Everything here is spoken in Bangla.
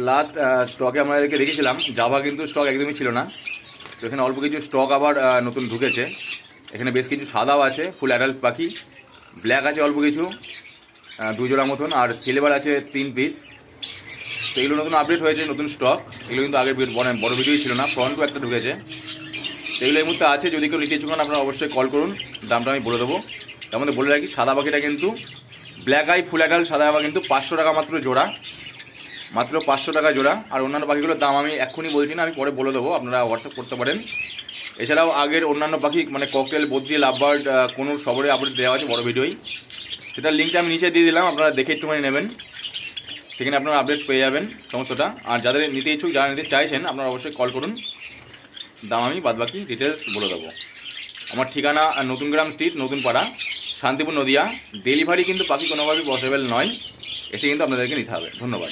লাস্ট স্টকে আমাদেরকে দেখেছিলাম জাভা, কিন্তু স্টক একদমই ছিল না। তো এখানে অল্প কিছু স্টক আবার নতুন ঢুকেছে। এখানে বেশ কিছু সাদাও আছে, ফুল অ্যাডাল্ট পাখি। ব্ল্যাক আছে অল্প কিছু, 2 জোড়া মতন, আর সিলভার আছে 3 পিস। তো এগুলো নতুন আপডেট হয়েছে, নতুন স্টক। এগুলো কিন্তু আগে বড় ভিডিওই ছিল না, ফ্রন্টও একটা ঢুকেছে। তো এগুলো এই মুহূর্তে আছে, যদি কেউ নিতে ইচ্ছুক হন আপনারা অবশ্যই কল করুন, দামটা আমি বলে দেবো। তার মধ্যে বলে রাখি, সাদা পাখিটা কিন্তু ব্ল্যাক আই ফুল অ্যাডাল্ট সাদা পাখি কিন্তু 500 টাকা মাত্র জোড়া, মাত্র 500 টাকা জোড়া। আর অন্যান্য পাখিগুলোর দাম আমি এক্ষুনি বলছি না, আমি পরে বলে দেবো, আপনারা হোয়াটসঅ্যাপ করতে পারেন। এছাড়াও আগের অন্যান্য পাখি মানে ককটেল, বদ্রি, লাভবার্ড, কোনো সবরে আপডেট দেওয়া আছে বড় ভিডিওই, সেটার লিঙ্কটা আমি নিচে দিয়ে দিলাম, আপনারা দেখে একটুখানি নেবেন, সেখানে আপনারা আপডেট পেয়ে যাবেন সমস্তটা। আর যাদের নিতে ইচ্ছুক, যারা নিতে চাইছেন, আপনারা অবশ্যই কল করুন, দাম আমি বাদবাকি ডিটেলস বলে দেবো। আমার ঠিকানা নতুন গ্রাম স্ট্রিট, নতুন পাড়া, শান্তিপুর, নদিয়া। ডেলিভারি কিন্তু পাখি কোনোভাবেই পসিবল নয়, এসে কিন্তু আপনাদেরকে নিতে হবে। ধন্যবাদ।